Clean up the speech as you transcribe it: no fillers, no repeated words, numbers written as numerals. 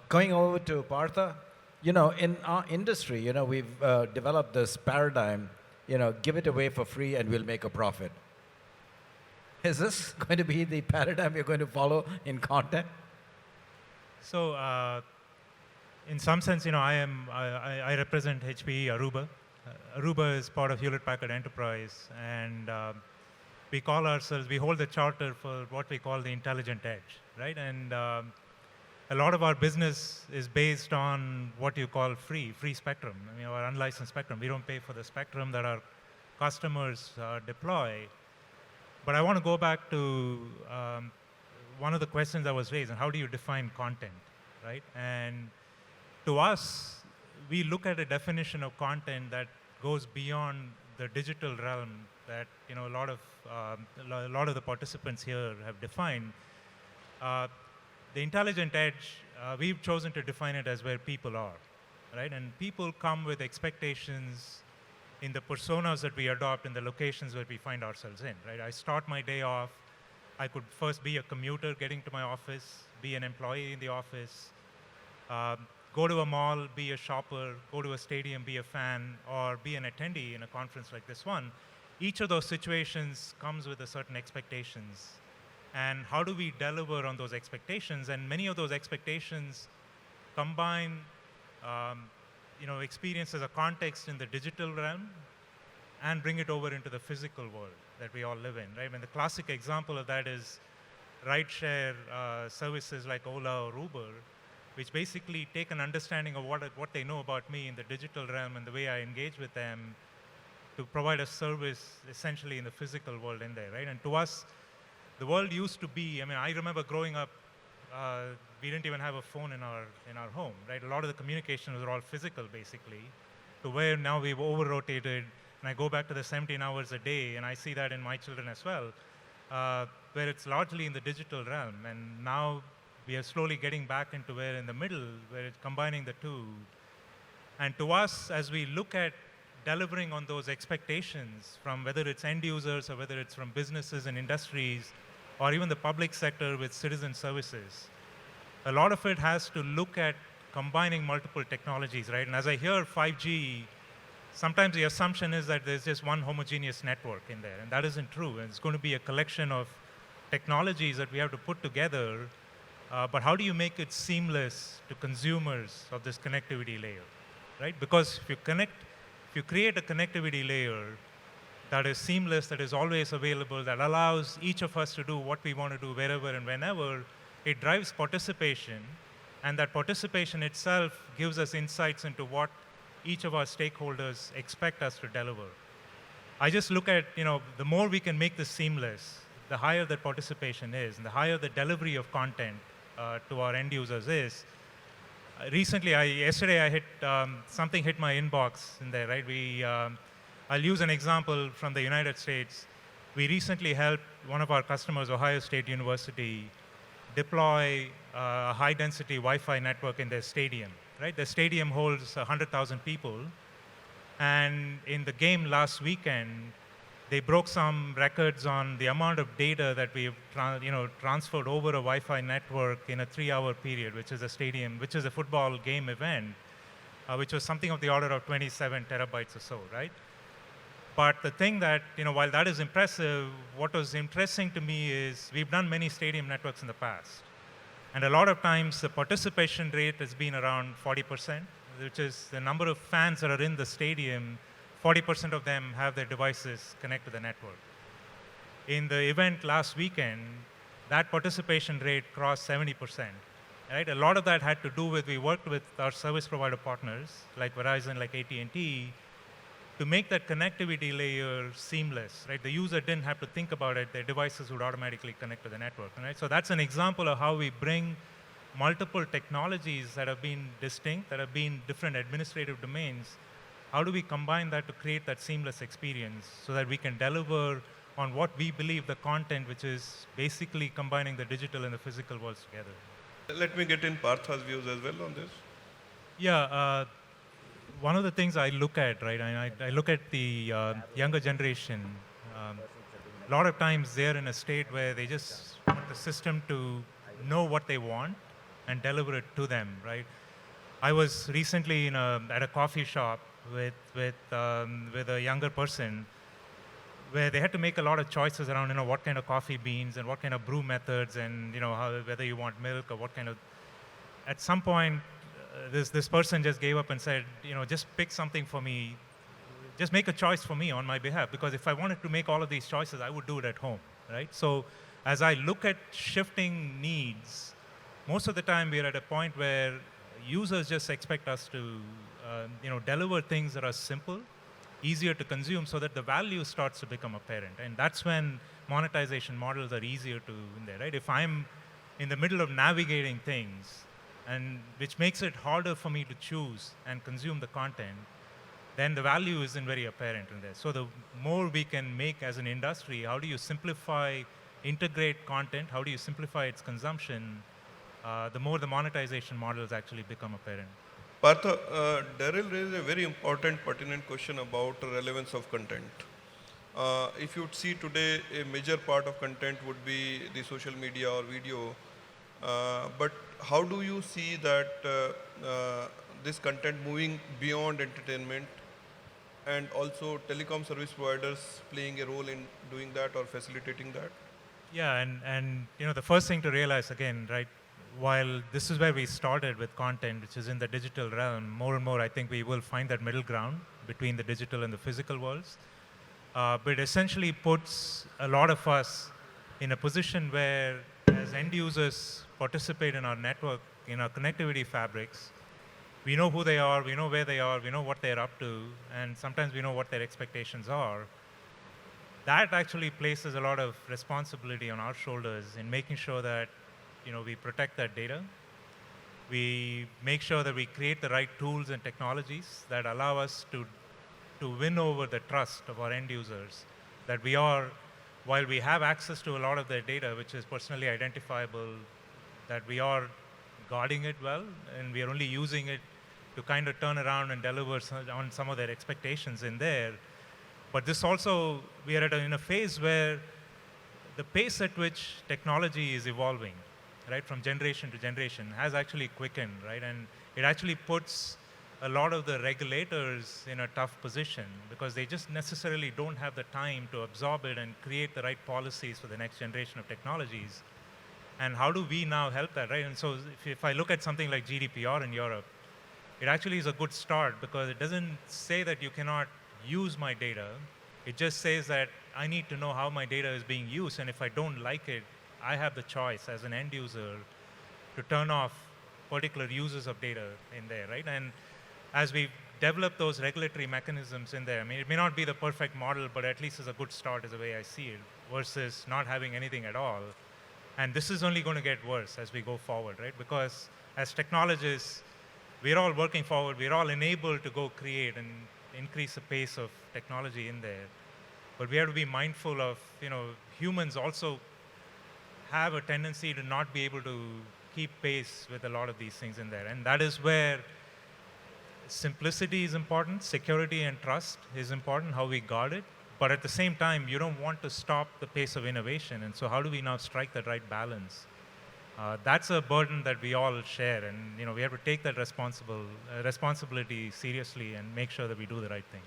Going over to Partha, in our industry, we've developed this paradigm, give it away for free and we'll make a profit. Is this going to be the paradigm you're going to follow in content? So, in some sense, I represent HPE Aruba. Aruba is part of Hewlett Packard Enterprise, and we hold the charter for what we call the intelligent edge, right? And a lot of our business is based on what you call free spectrum, or unlicensed spectrum. We don't pay for the spectrum that our customers deploy. But I want to go back to one of the questions that was raised, and how do you define content, right? And to us, we look at a definition of content that goes beyond the digital realm that a lot of the participants here have defined. The intelligent edge, we've chosen to define it as where people are, right? And people come with expectations in the personas that we adopt in the locations where we find ourselves in, right? I start my day off, I could first be a commuter getting to my office, be an employee in the office, go to a mall, be a shopper, go to a stadium, be a fan, or be an attendee in a conference like this one. Each of those situations comes with a certain expectations. And how do we deliver on those expectations? And many of those expectations combine experience as a context in the digital realm and bring it over into the physical world that we all live in, right? And the classic example of that is rideshare services like Ola or Uber, which basically take an understanding of what they know about me in the digital realm and the way I engage with them to provide a service essentially in the physical world in there, right? And to us, the world used to be, I remember growing up, we didn't even have a phone in our home, right? A lot of the communications were all physical, basically, to where now we've over-rotated, and I go back to the 17 hours a day, and I see that in my children as well, where it's largely in the digital realm, and now we are slowly getting back into where in the middle, where it's combining the two. And to us, as we look at delivering on those expectations from whether it's end users or whether it's from businesses and industries, or even the public sector with citizen services, a lot of it has to look at combining multiple technologies, right? And as I hear 5G, sometimes the assumption is that there's just one homogeneous network in there, and that isn't true. And it's going to be a collection of technologies that we have to put together, but how do you make it seamless to consumers of this connectivity layer, right? Because if you create a connectivity layer that is seamless, that is always available, that allows each of us to do what we want to do wherever and whenever, it drives participation, and that participation itself gives us insights into what each of our stakeholders expect us to deliver. I just look at, the more we can make this seamless, the higher that participation is, and the higher the delivery of content to our end users is. Yesterday I hit, something hit my inbox in there, right? I'll use an example from the United States. We recently helped one of our customers, Ohio State University, deploy a high-density Wi-Fi network in their stadium, right? The stadium holds 100,000 people, and in the game last weekend, they broke some records on the amount of data that we've transferred over a Wi-Fi network in a 3-hour period, which is a football game event, which was something of the order of 27 terabytes or so, right? But the thing that, while that is impressive, what was interesting to me is we've done many stadium networks in the past. And a lot of times the participation rate has been around 40%, which is the number of fans that are in the stadium, 40% of them have their devices connect to the network. In the event last weekend, that participation rate crossed 70%. Right? A lot of that had to do with, we worked with our service provider partners, like Verizon, like AT&T, to make that connectivity layer seamless, right? The user didn't have to think about it, their devices would automatically connect to the network, right? So that's an example of how we bring multiple technologies that have been distinct, that have been different administrative domains. How do we combine that to create that seamless experience so that we can deliver on what we believe the content, which is basically combining the digital and the physical worlds together? Let me get in Partha's views as well on this. Yeah, one of the things I look at, right, I look at the younger generation. A lot of times they're in a state where they just want the system to know what they want and deliver it to them, right? I was recently at a coffee shop with a younger person where they had to make a lot of choices around, what kind of coffee beans and what kind of brew methods and, whether you want milk or what kind of. At some point, this person just gave up and said, just pick something for me, just make a choice for me on my behalf, because if I wanted to make all of these choices, I would do it at home, right? So as I look at shifting needs, most of the time we're at a point where users just expect us to, deliver things that are simple, easier to consume, so that the value starts to become apparent. And that's when monetization models are easier to in there, right? If I'm in the middle of navigating things, and which makes it harder for me to choose and consume the content, then the value isn't very apparent in there. So the more we can make as an industry, how do you simplify, integrate content, how do you simplify its consumption, the more the monetization models actually become apparent. Partha, Daryl raised a very important, pertinent question about the relevance of content. If you'd see today, a major part of content would be the social media or video. But how do you see that this content moving beyond entertainment, and also telecom service providers playing a role in doing that or facilitating that? Yeah, and the first thing to realize again, right, while this is where we started with content, which is in the digital realm, more and more I think we will find that middle ground between the digital and the physical worlds. But it essentially puts a lot of us in a position where, as end users participate in our network, in our connectivity fabrics, we know who they are, we know where they are, we know what they're up to, and sometimes we know what their expectations are. That actually places a lot of responsibility on our shoulders in making sure that we protect that data. We make sure that we create the right tools and technologies that allow us to win over the trust of our end users, that we are, while we have access to a lot of their data, which is personally identifiable, that we are guarding it well, and we are only using it to kind of turn around and deliver on some of their expectations in there. But this also, we are in a phase where the pace at which technology is evolving, right, from generation to generation, has actually quickened, right? And it actually puts a lot of the regulators in a tough position, because they just necessarily don't have the time to absorb it and create the right policies for the next generation of technologies. And how do we now help that, right? And so if I look at something like GDPR in Europe, it actually is a good start, because it doesn't say that you cannot use my data. It just says that I need to know how my data is being used, and if I don't like it, I have the choice as an end user to turn off particular uses of data in there, right? And as we develop those regulatory mechanisms in there, I mean, it may not be the perfect model, but at least it's a good start is the way I see it, versus not having anything at all. And this is only going to get worse as we go forward, right? Because as technologists, we're all working forward, we're all enabled to go create and increase the pace of technology in there. But we have to be mindful of, humans also have a tendency to not be able to keep pace with a lot of these things in there. And that is where simplicity is important, security and trust is important, how we guard it. But at the same time, you don't want to stop the pace of innovation. And so how do we now strike that right balance? That's a burden that we all share. And we have to take that responsibility seriously and make sure that we do the right thing.